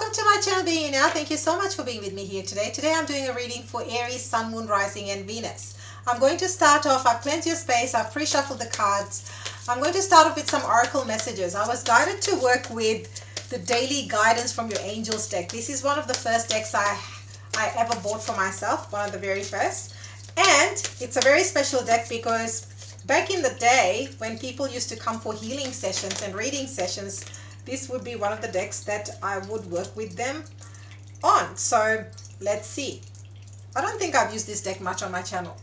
Welcome to my channel, Being You Now. Thank you so much for being with me here today. Today I'm doing a reading for Aries, Sun, Moon, Rising and Venus. I'm going to start off, I've cleansed your space, I've pre-shuffled the cards. I'm going to start off with some oracle messages. I was guided to work with the daily guidance from your angels deck. This is one of the first decks I ever bought for myself, one of the very first. And it's a very special deck because back in the day when people used to come for healing sessions and reading sessions, this would be one of the decks that I would work with them on. So let's see. I don't think I've used this deck much on my channel.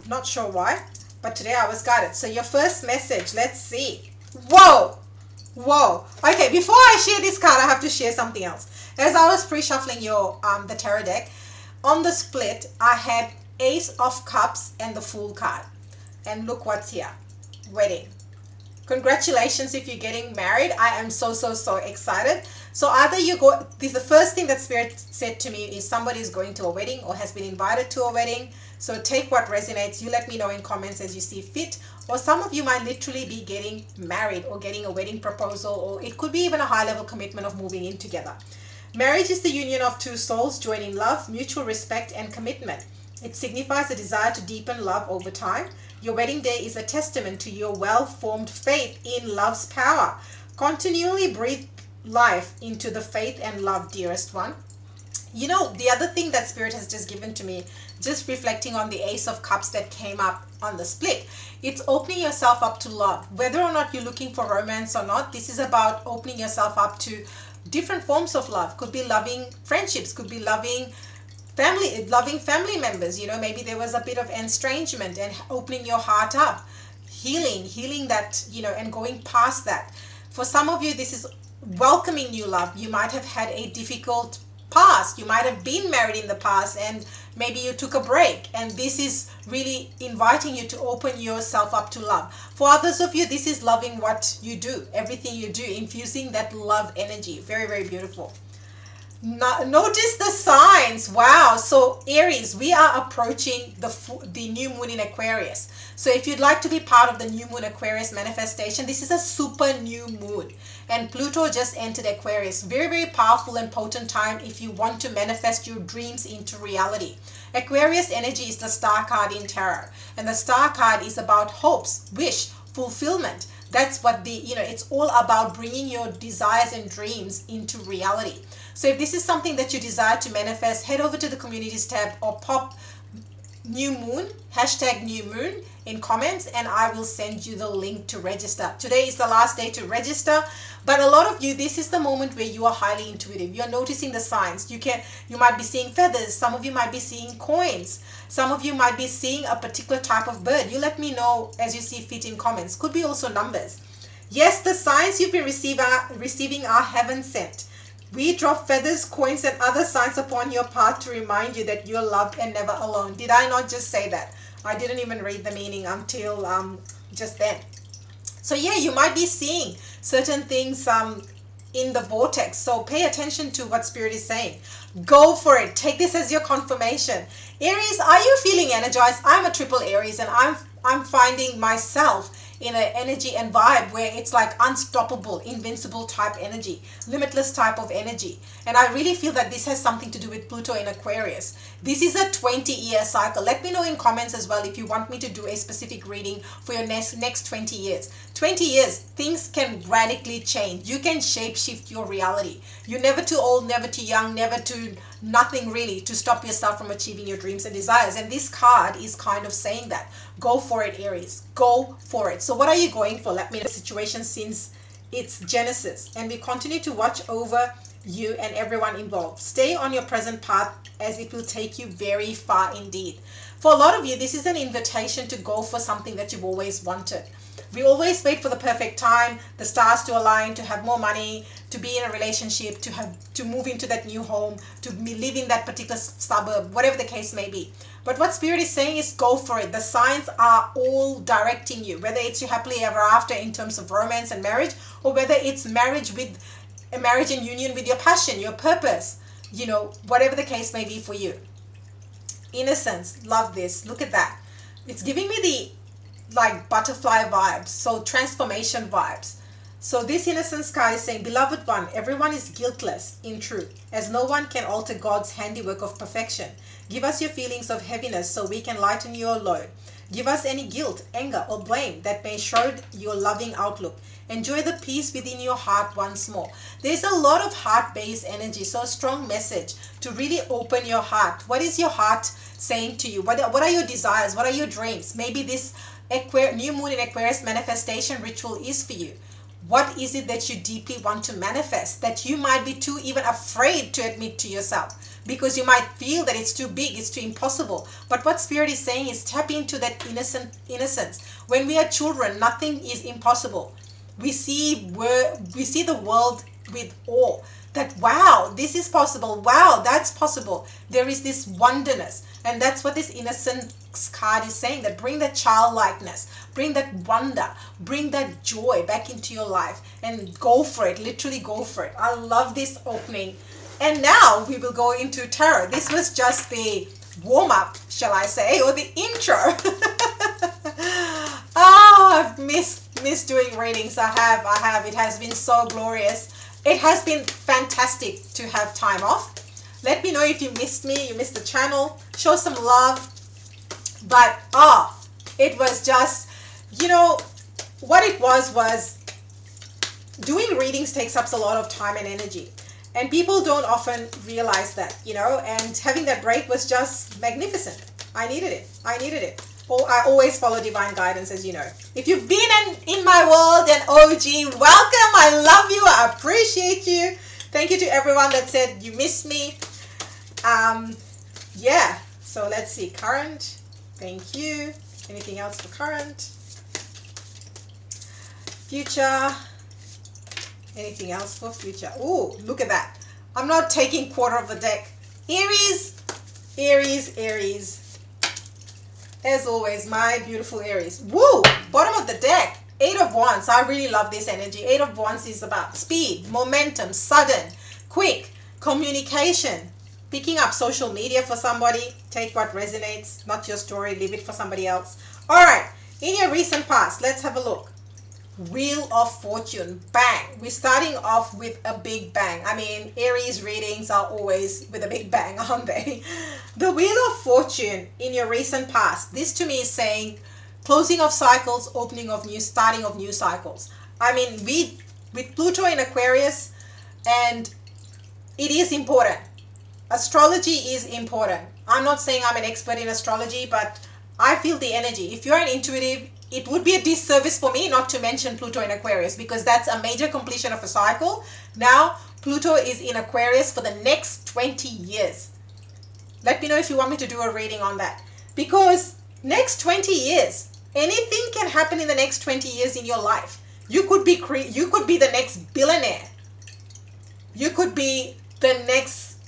Not sure why, but today I was guided. So your first message, let's see. Whoa! Whoa. Okay, before I share this card, I have to share something else. As I was pre-shuffling your the tarot deck, on the split, I had Ace of Cups and the Fool card. And look what's here. Wedding. Congratulations if you're getting married. I am so excited. So either you go, the first thing that Spirit said to me is somebody is going to a wedding or has been invited to a wedding. So take what resonates. You let me know in comments as you see fit. Or some of you might literally be getting married or getting a wedding proposal, or it could be even a high level commitment of moving in together. Marriage is the union of two souls joining love, mutual respect and commitment. It signifies a desire to deepen love over time. Your wedding day is a testament to your well-formed faith in love's power. Continually breathe life into the faith and love, dearest one. You know, the other thing that Spirit has just given to me, just reflecting on the Ace of Cups that came up on the split, it's opening yourself up to love. Whether or not you're looking for romance or not, this is about opening yourself up to different forms of love. Could be loving friendships, could be loving family members. You know, maybe there was a bit of estrangement, and opening your heart up, healing that, you know, and going past that. For some of you, this is welcoming new love. You might have had a difficult past, you might have been married in the past, and maybe you took a break, and this is really inviting you to open yourself up to love. For others of you, this is loving what you do, everything you do, infusing that love energy. Very beautiful. Notice the signs. Wow. So Aries, we are approaching the new moon in Aquarius. So if you'd like to be part of the new moon Aquarius manifestation, this is a super new moon, and Pluto just entered Aquarius. Very powerful and potent time if you want to manifest your dreams into reality. Aquarius energy is the star card in tarot, and the star card is about hopes, wish, fulfillment. That's what it's all about, bringing your desires and dreams into reality. So if this is something that you desire to manifest, head over to the communities tab or pop new moon, hashtag new moon in comments, and I will send you the link to register. Today is the last day to register, but a lot of you, this is the moment where you are highly intuitive. You're noticing the signs. You might be seeing feathers. Some of you might be seeing coins. Some of you might be seeing a particular type of bird. You let me know as you see fit in comments. Could be also numbers. Yes, the signs you've been receiving are heaven sent. We drop feathers, coins, and other signs upon your path to remind you that you're loved and never alone. Did I not just say that? I didn't even read the meaning until just then. So yeah, you might be seeing certain things in the vortex. So pay attention to what Spirit is saying. Go for it. Take this as your confirmation. Aries, are you feeling energized? I'm a triple Aries, and I'm finding myself in an energy and vibe where it's like unstoppable, invincible type energy, limitless type of energy. And I really feel that this has something to do with Pluto in Aquarius. This is a 20-year cycle. Let me know in comments as well if you want me to do a specific reading for your next 20 years. 20 years, things can radically change. You can shape-shift your reality. You're never too old, never too young, never too nothing really to stop yourself from achieving your dreams and desires. And this card is kind of saying that. Go for it, Aries. Go for it. So what are you going for? Let me know the situation since it's Genesis. And we continue to watch over you and everyone involved. Stay on your present path, as it will take you very far indeed. For a lot of you, this is an invitation to go for something that you've always wanted. We always wait for the perfect time, the stars to align, to have more money, to be in a relationship, to move into that new home, to live in that particular suburb, whatever the case may be. But what Spirit is saying is go for it. The signs are all directing you, whether it's your happily ever after in terms of romance and marriage, or whether it's marriage and union with your passion, your purpose, you know, whatever the case may be for you. Innocence, love this. Look at that. It's giving me the like butterfly vibes, so transformation vibes. So this innocence card is saying, beloved one, everyone is guiltless in truth, as no one can alter God's handiwork of perfection. Give us your feelings of heaviness so we can lighten your load. Give us any guilt, anger, or blame that may shroud your loving outlook. Enjoy the peace within your heart once more. There's a lot of heart-based energy, so a strong message to really open your heart. What is your heart saying to you? What are your desires? What are your dreams? Maybe this new moon in Aquarius manifestation ritual is for you. What is it that you deeply want to manifest that you might be too even afraid to admit to yourself, because you might feel that it's too big, it's too impossible? But what Spirit is saying is tap into that innocence. When we are children, nothing is impossible. We see the world with awe, that wow, this is possible, wow, that's possible. There is this wonderness, and that's what this innocence card is saying, that bring that childlikeness, bring that wonder, bring that joy back into your life, and go for it, literally go for it. I love this opening. And now we will go into tarot. This was just the warm-up, shall I say, or the intro. I've missed doing readings. I have. It has been so glorious. It has been fantastic to have time off. Let me know if you missed me, you missed the channel. Show some love. But it was just, what it was doing readings takes up a lot of time and energy. And people don't often realize that, and having that break was just magnificent. I needed it. I always follow divine guidance, as you know. If you've been in my world, an OG, welcome. I love you. I appreciate you. Thank you to everyone that said you missed me. Yeah. So let's see. Current. Thank you. Anything else for current? Future. Anything else for future? Ooh, look at that. I'm not taking quarter of the deck. Aries. As always, my beautiful Aries. Woo! Bottom of the deck. 8 of Wands. I really love this energy. 8 of Wands is about speed, momentum, sudden, quick, communication, picking up social media for somebody. Take what resonates, not your story. Leave it for somebody else. All right. In your recent past, let's have a look. Wheel of Fortune. Bang. We're starting off with a big bang. I mean, Aries readings are always with a big bang, aren't they? The Wheel of Fortune in your recent past. This to me is saying closing of cycles, starting of new cycles. I mean, with Pluto in Aquarius, and it is important. Astrology is important. I'm not saying I'm an expert in astrology, but I feel the energy. If you're an intuitive, it would be a disservice for me not to mention Pluto in Aquarius, because that's a major completion of a cycle. Now, Pluto is in Aquarius for the next 20 years. Let me know if you want me to do a reading on that. Because next 20 years, anything can happen in the next 20 years in your life. You could be the next billionaire. You could be the next,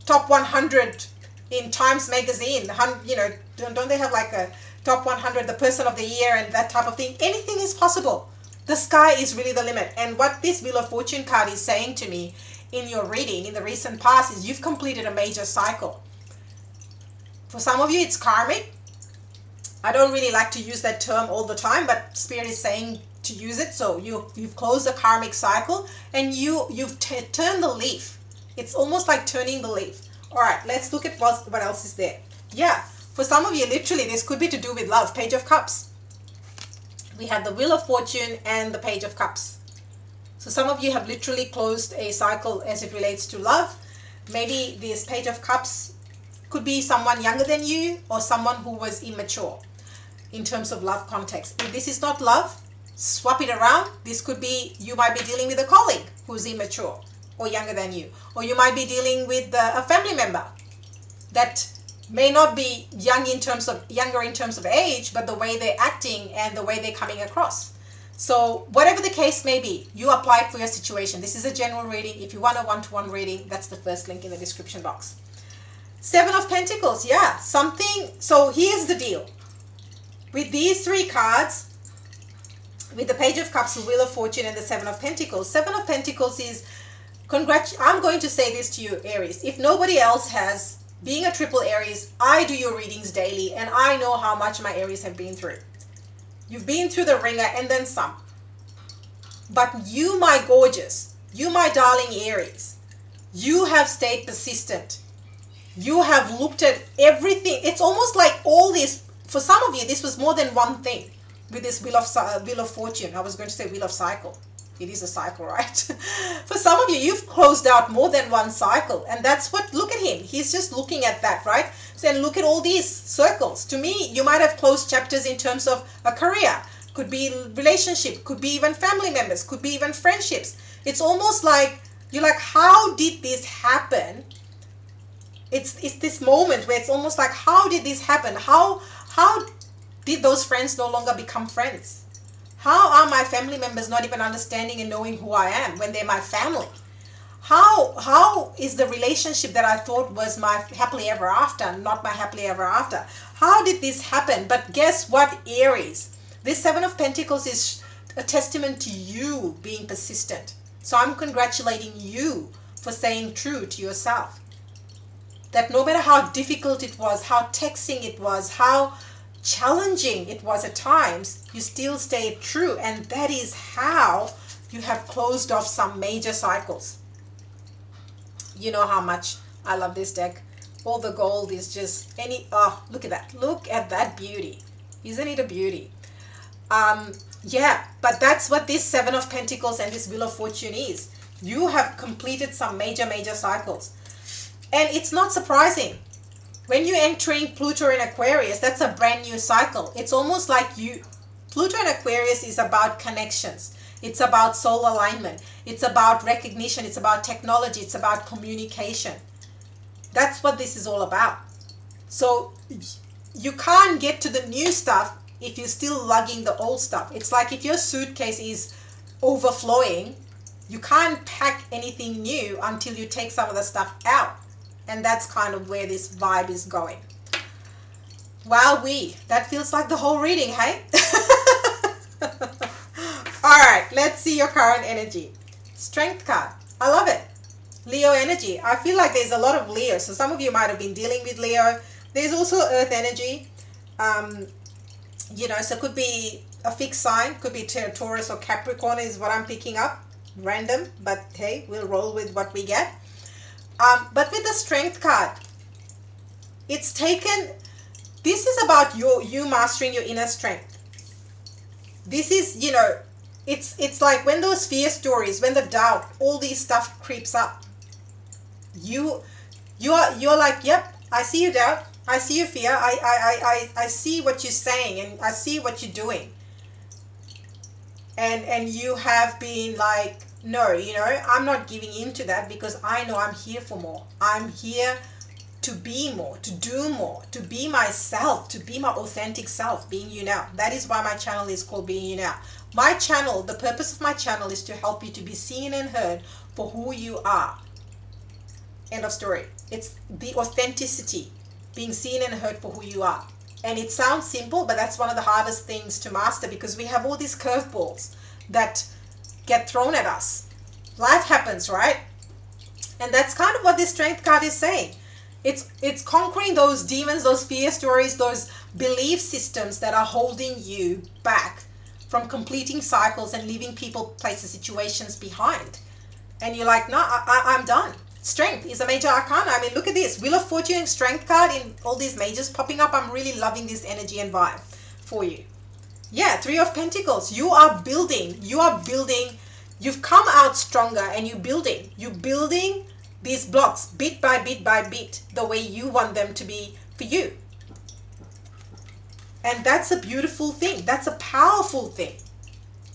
top 100 in Times Magazine. Don't they have like a top 100, the person of the year and that type of thing? Anything is possible. The sky is really the limit. And what this Wheel of Fortune card is saying to me in your reading in the recent past is you've completed a major cycle. For some of you, it's karmic. I don't really like to use that term all the time, but Spirit is saying to use it. So you've closed a karmic cycle and you've turned the leaf. It's almost like turning the leaf. All right, let's look at what else is there. Yeah. For some of you, literally, this could be to do with love. Page of Cups. We have the Wheel of Fortune and the Page of Cups. So some of you have literally closed a cycle as it relates to love. Maybe this Page of Cups could be someone younger than you or someone who was immature in terms of love context. If this is not love, swap it around. This could be, you might be dealing with a colleague who's immature or younger than you. Or you might be dealing with a family member that may not be younger in terms of age, but the way they're acting and the way they're coming across. So whatever the case may be, you apply it for your situation. This is a general reading. If you want a one-to-one reading, that's the first link in the description box. 7 of Pentacles, yeah, something. So here's the deal. With these 3 cards, with the Page of Cups, the Wheel of Fortune, and the 7 of Pentacles. 7 of Pentacles is, I'm going to say this to you, Aries. If nobody else has, being a triple Aries, I do your readings daily, and I know how much my Aries have been through. You've been through the ringer and then some. But you, my gorgeous, you, my darling Aries, you have stayed persistent. You have looked at everything. It's almost like all this, for some of you, this was more than one thing with this wheel of fortune. I was going to say wheel of cycle. It is a cycle, right? For some of you, you've closed out more than one cycle. And that's what, look at him. He's just looking at that, right? So then look at all these circles. To me, you might have closed chapters in terms of a career. Could be relationship. Could be even family members. Could be even friendships. It's almost like, you're like, how did this happen? It's this moment where it's almost like, how did this happen? How did those friends no longer become friends? How are my family members not even understanding and knowing who I am when they're my family? How is the relationship that I thought was my happily ever after not my happily ever after? How did this happen? But guess what, Aries? This Seven of Pentacles is a testament to you being persistent. So I'm congratulating you for staying true to yourself. That no matter how difficult it was, how taxing it was, how challenging it was at times, you still stayed true. And that is how you have closed off some major cycles. You know how much I love this deck. All the gold is just oh, look at that. Look at that beauty. Isn't it a beauty? Yeah, but that's what this Seven of Pentacles and this Wheel of Fortune is. You have completed some major cycles. And it's not surprising. When you're entering Pluto in Aquarius, that's a brand new cycle. It's almost like Pluto in Aquarius is about connections. It's about soul alignment. It's about recognition. It's about technology. It's about communication. That's what this is all about. So you can't get to the new stuff if you're still lugging the old stuff. It's like if your suitcase is overflowing, you can't pack anything new until you take some of the stuff out. And that's kind of where this vibe is going. Wowee, that feels like the whole reading, hey? All right, let's see your current energy. Strength card. I love it. Leo energy. I feel like there's a lot of Leo. So some of you might have been dealing with Leo. There's also Earth energy. You know, so it could be a fixed sign. Could be Taurus or Capricorn is what I'm picking up. Random, but hey, we'll roll with what we get. But with the Strength card, it's taken, this is about you mastering your inner strength. This is, you know, it's like when those fear stories, when the doubt, all these stuff creeps up, you're like, yep, I see your doubt, I see your fear, I see what you're saying, and I see what you're doing, and you have been like, no, you know, I'm not giving in to that because I know I'm here for more. I'm here to be more, to do more, to be myself, to be my authentic self, being you now. That is why my channel is called Being You Now. My channel, the purpose of my channel is to help you to be seen and heard for who you are. End of story. It's the authenticity, being seen and heard for who you are. And it sounds simple, but that's one of the hardest things to master because we have all these curveballs that get thrown at us. Life happens, right? And that's kind of what this Strength card is saying. It's conquering those demons, those fear stories, those belief systems that are holding you back from completing cycles and leaving people, places, situations behind. And you're like, no, I'm done. Strength is a major arcana. I mean, look at this. Wheel of Fortune, Strength card in all these majors popping up. I'm really loving this energy and vibe for you. Yeah, Three of Pentacles. You are building. You are building. You've come out stronger and you're building. You're building these blocks bit by bit by bit the way you want them to be for you. And that's a beautiful thing. That's a powerful thing,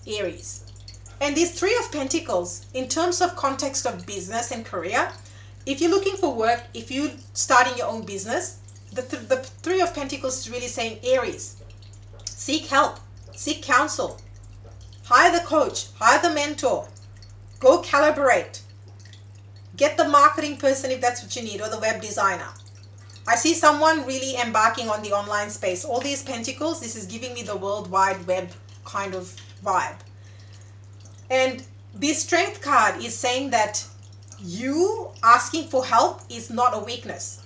Aries. And these Three of Pentacles, in terms of context of business and career, if you're looking for work, if you're starting your own business, the Three of Pentacles is really saying, Aries, seek help, seek counsel, hire the coach, hire the mentor, go calibrate, get the marketing person if that's what you need, or the web designer. I see someone really embarking on the online space. All these pentacles, this is giving me the World Wide Web kind of vibe. And this Strength card is saying that you asking for help is not a weakness.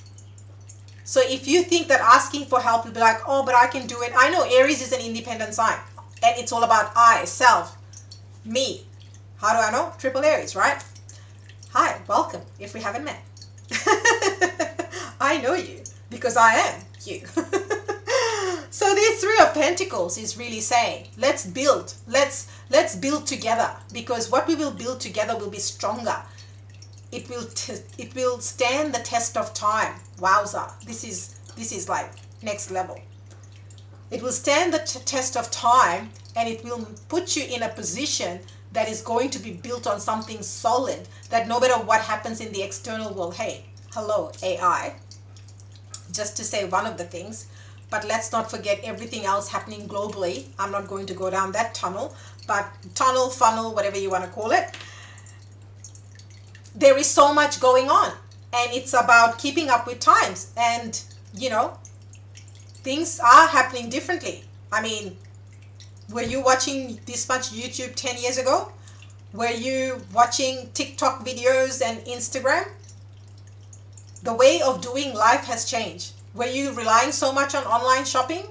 So if you think that asking for help will be like, oh, but I can do it. I know Aries is an independent sign. And it's all about I, self, me. How do I know? Triple Aries, right? Hi, welcome, if we haven't met. I know you because I am you. So this Three of Pentacles is really saying, let's build. Let's build together, because what we will build together will be stronger. It will stand the test of time. Wowza. This is like next level. It will stand the test of time, and it will put you in a position that is going to be built on something solid, that no matter what happens in the external world, hey, hello AI, just to say one of the things, but let's not forget everything else happening globally. I'm not going to go down that tunnel, but tunnel, funnel, whatever you want to call it. There is so much going on, and it's about keeping up with times, and you know, things are happening differently. I mean, were you watching this much YouTube 10 years ago? Were you watching TikTok videos and Instagram? The way of doing life has changed. Were you relying so much on online shopping?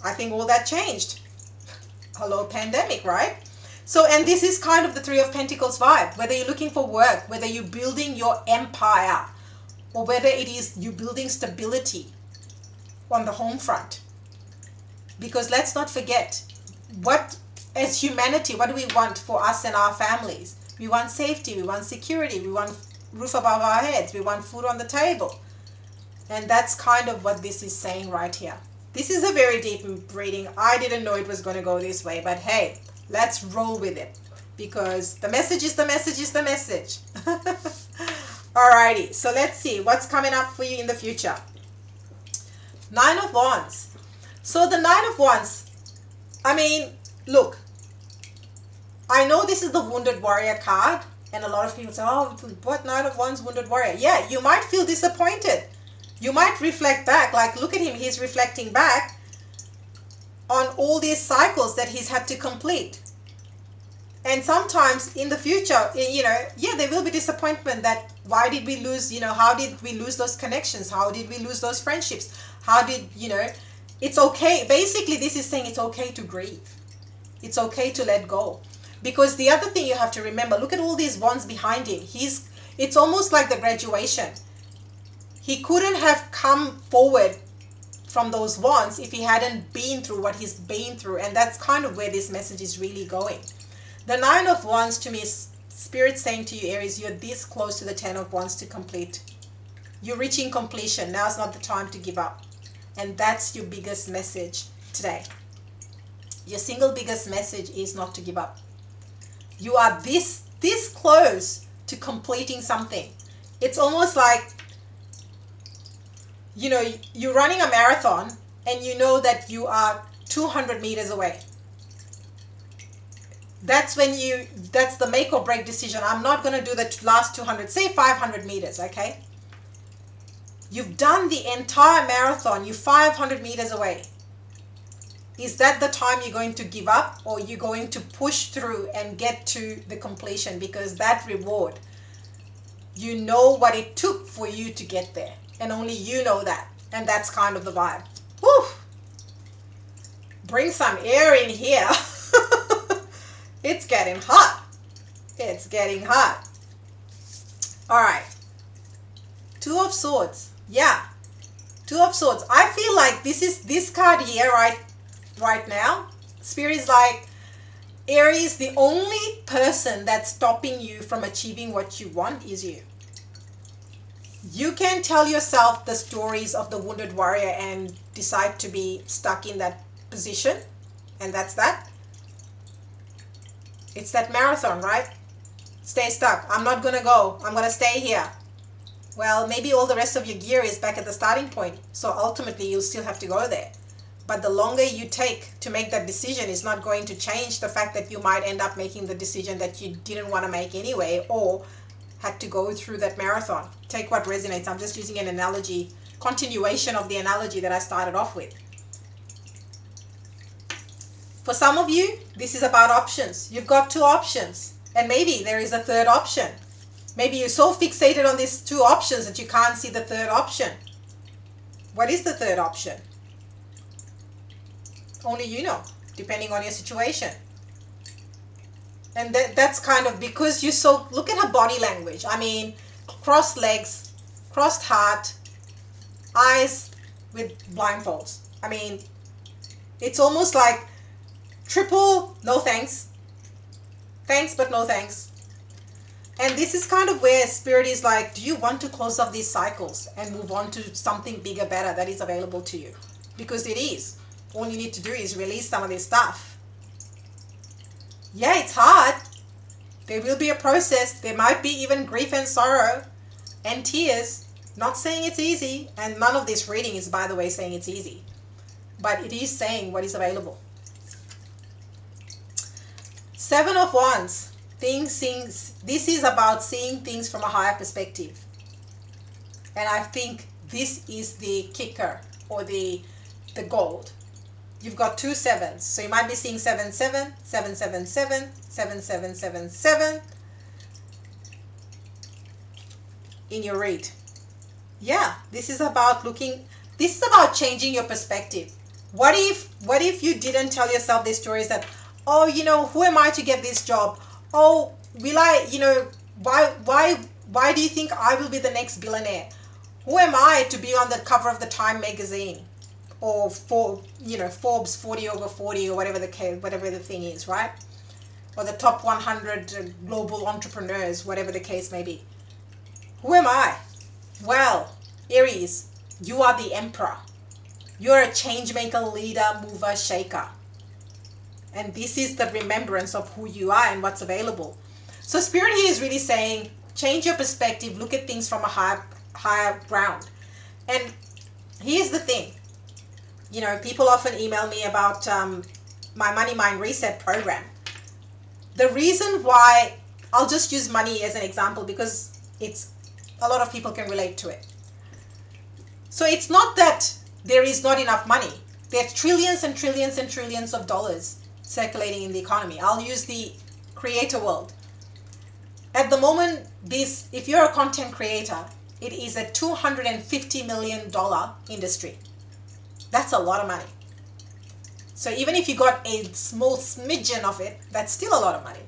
I think all that changed. Hello, pandemic, right? So, and this is kind of the Three of Pentacles vibe. Whether you're looking for work, whether you're building your empire, or whether it is you building stability on the home front. Because let's not forget, what, as humanity, what do we want for us and our families? We want safety, we want security, we want roof above our heads, we want food on the table. And that's kind of what this is saying right here. This is a very deep reading. I didn't know it was going to go this way, but hey, let's roll with it, because the message is the message is the message. Alrighty, so let's see what's coming up for you in the future. Nine of Wands. So the Nine of Wands, I mean, look, I know this is the Wounded Warrior card, and a lot of people say, oh, what, Nine of Wands, Wounded Warrior? Yeah, you might feel disappointed. You might reflect back, like, look at him, he's reflecting back on all these cycles that he's had to complete. And sometimes in the future, you know, yeah, there will be disappointment that why did we lose, you know, how did we lose those connections? How did we lose those friendships? How did, you know, it's okay. Basically, this is saying it's okay to grieve. It's okay to let go. Because the other thing you have to remember, look at all these wands behind him. It's almost like the graduation. He couldn't have come forward from those wands if he hadn't been through what he's been through. And that's kind of where this message is really going. The Nine of Wands to me is Spirit saying to you, Aries, you're this close to the Ten of Wands to complete. You're reaching completion. Now's not the time to give up. And that's your biggest message today. Your single biggest message is not to give up. You are this close to completing something. It's almost like, you know, you're running a marathon and you know that you are 200 meters away. That's the make or break decision. I'm not going to do the last 200, say 500 meters, okay? You've done the entire marathon, you're 500 meters away. Is that the time you're going to give up, or you're going to push through and get to the completion? Because that reward, you know what it took for you to get there. And only you know that. And that's kind of the vibe. Whew! Bring some air in here. It's getting hot. It's getting hot. All right. Two of Swords. Yeah. Two of Swords. I feel like this card here right now. Spirit is like, Aries, the only person that's stopping you from achieving what you want is you. You can tell yourself the stories of the Wounded Warrior and decide to be stuck in that position. And that's that. It's that marathon, right? Stay stuck. I'm not going to go. I'm going to stay here. Well, maybe all the rest of your gear is back at the starting point. So ultimately, you'll still have to go there. But the longer you take to make that decision is not going to change the fact that you might end up making the decision that you didn't want to make anyway, or had to go through that marathon. Take what resonates. I'm just using an analogy, continuation of the analogy that I started off with. For some of you, this is about options. You've got two options, and maybe there is a third option. Maybe you're so fixated on these two options that you can't see the third option. What is the third option? Only you know, depending on your situation. And that's kind of because you so look at her body language. I mean, crossed legs, crossed heart, eyes with blindfolds. I mean, it's almost like triple no thanks, thanks but no thanks. And this is kind of where spirit is like, do you want to close off these cycles and move on to something bigger, better that is available to you? Because it is. All you need to do is release some of this stuff. Yeah, it's hard. There will be a process. There might be even grief and sorrow and tears. Not saying it's easy. And none of this reading is, by the way, saying it's easy. But it is saying what is available. Seven of Wands. This is about seeing things from a higher perspective. And I think this is the kicker or the gold. You've got 2 sevens. So you might be seeing 7, 7, 7, 7, 7, 7, 7, 7, 7 in your read. Yeah, this is about changing your perspective. What if you didn't tell yourself these stories that, oh, you know, who am I to get this job? Oh, will I, you know, why do you think I will be the next billionaire? Who am I to be on the cover of the Time magazine? Or Forbes 40 over 40 or whatever the thing is, right? Or the top 100 global entrepreneurs, whatever the case may be. Who am I? Well, Aries, you are the emperor. You're a change maker, leader, mover, shaker. And this is the remembrance of who you are and what's available. So Spirit here is really saying, change your perspective, look at things from a higher ground. And here's the thing. You know, people often email me about my Money Mind Reset program. The reason why, I'll just use money as an example because a lot of people can relate to it. So it's not that there is not enough money. There are trillions and trillions and trillions of dollars circulating in the economy. I'll use the creator world. At the moment, if you're a content creator, it is a $250 million industry. That's a lot of money. So even if you got a small smidgen of it, that's still a lot of money.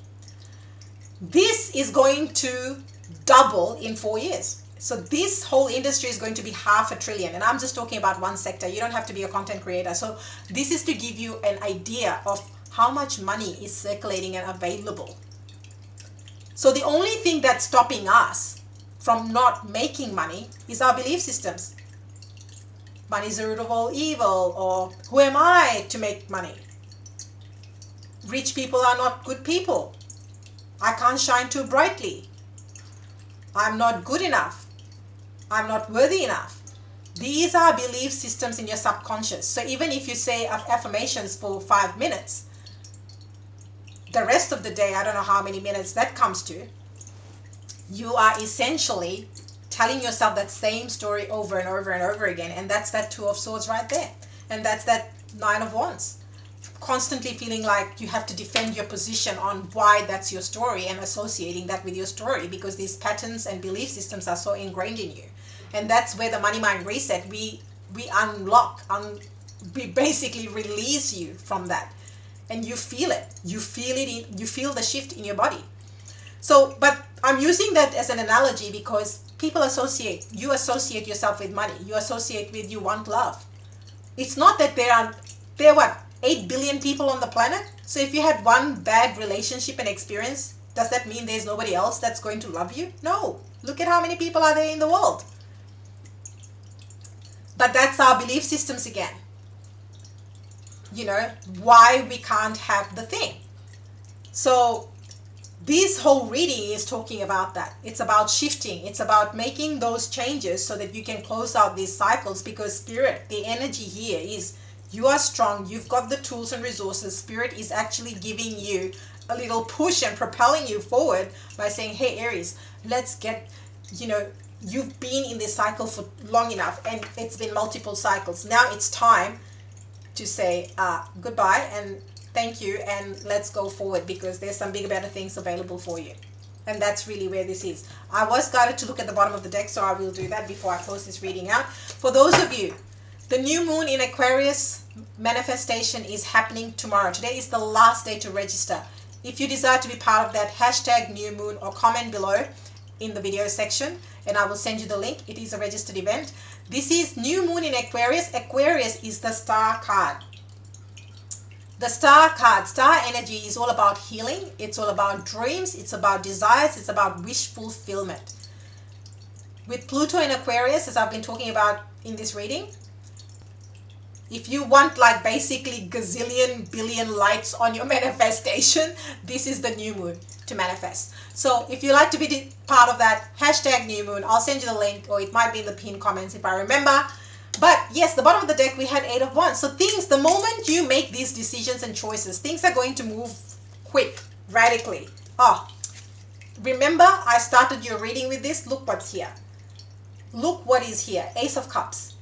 This is going to double in 4 years. So this whole industry is going to be $500 billion. And I'm just talking about one sector. You don't have to be a content creator. So this is to give you an idea of how much money is circulating and available. So the only thing that's stopping us from not making money is our belief systems. Money is the root of all evil, or who am I to make money? Rich people are not good people. I can't shine too brightly. I'm not good enough. I'm not worthy enough. These are belief systems in your subconscious. So even if you say affirmations for 5 minutes, the rest of the day, I don't know how many minutes that comes to, you are essentially telling yourself that same story over and over and over again. And that's that 2 of Swords right there. And that's that 9 of Wands. Constantly feeling like you have to defend your position on why that's your story and associating that with your story, because these patterns and belief systems are so ingrained in you. And that's where the Money Mind Reset, we unlock, we basically release you from that. And you feel it. You feel the shift in your body. So, but I'm using that as an analogy because people you associate yourself with money. You associate with, you want love. It's not that there are 8 billion people on the planet? So if you had one bad relationship and experience, does that mean there's nobody else that's going to love you? No. Look at how many people are there in the world. But that's our belief systems again. You know, why we can't have the thing. So this whole reading is talking about that. It's about shifting. It's about making those changes so that you can close out these cycles, because Spirit, the energy here is you are strong. You've got the tools and resources. Spirit is actually giving you a little push and propelling you forward by saying, hey, Aries, let's get, you've been in this cycle for long enough and it's been multiple cycles. Now it's time to say goodbye and thank you, and let's go forward, because there's some bigger, better things available for you. And that's really where this is. I was guided to look at the bottom of the deck, so I will do that before I close this reading out. For those of you, the new moon in Aquarius manifestation is happening tomorrow. Today is the last day to register. If you desire to be part of that, hashtag new moon or comment below in the video section and I will send you the link. It is a registered event. This is new moon in Aquarius. Aquarius is the star card. The star card, star energy is all about healing. It's all about dreams. It's about desires. It's about wish fulfillment. With Pluto in Aquarius, as I've been talking about in this reading, if you want like basically gazillion billion lights on your manifestation, this is the new moon to manifest. So if you like to be part of that, hashtag new moon, I'll send you the link, or it might be in the pinned comments if I remember. But yes, the bottom of the deck, we had 8 of Wands. So things, the moment you make these decisions and choices, things are going to move quick, radically. Oh, remember I started your reading with this? Look what's here. Look what is here. Ace of Cups.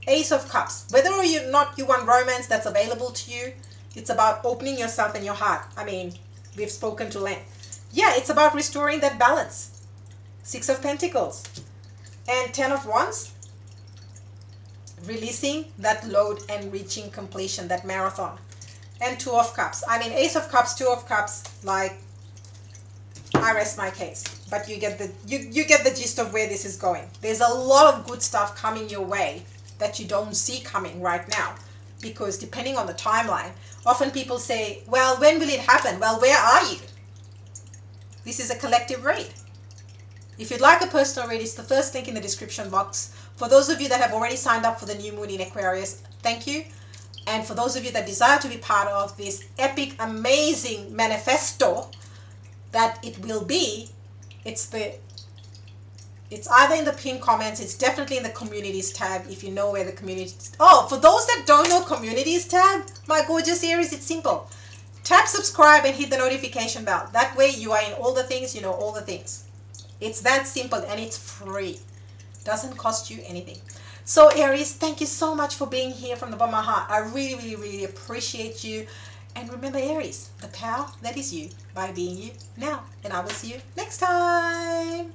Ace of Cups. Whether or not you want romance that's available to you, it's about opening yourself and your heart. I mean, we've spoken to length. Yeah, it's about restoring that balance. 6 of Pentacles. And 10 of Wands. Releasing that load and reaching completion, that marathon. And 2 of Cups. I mean, Ace of Cups, 2 of Cups, like, I rest my case. But you get the you get the gist of where this is going. There's a lot of good stuff coming your way that you don't see coming right now, because depending on the timeline, often people say, well, when will it happen? Well, where are you? This is a collective read. If you'd like a personal read, it's the first link in the description box. For those of you that have already signed up for the new moon in Aquarius, thank you. And for those of you that desire to be part of this epic, amazing manifesto that it will be, it's either in the pinned comments, it's definitely in the communities tab, if you know where the communities. Oh, for those that don't know communities tab, my gorgeous Aries, it's simple. Tap subscribe and hit the notification bell. That way you are in all the things, you know all the things. It's that simple, and it's free. Doesn't cost you anything. So Aries, thank you so much for being here from the bottom of my heart. I really, really, really appreciate you. And remember, Aries, the power that is you by being you now. And I will see you next time.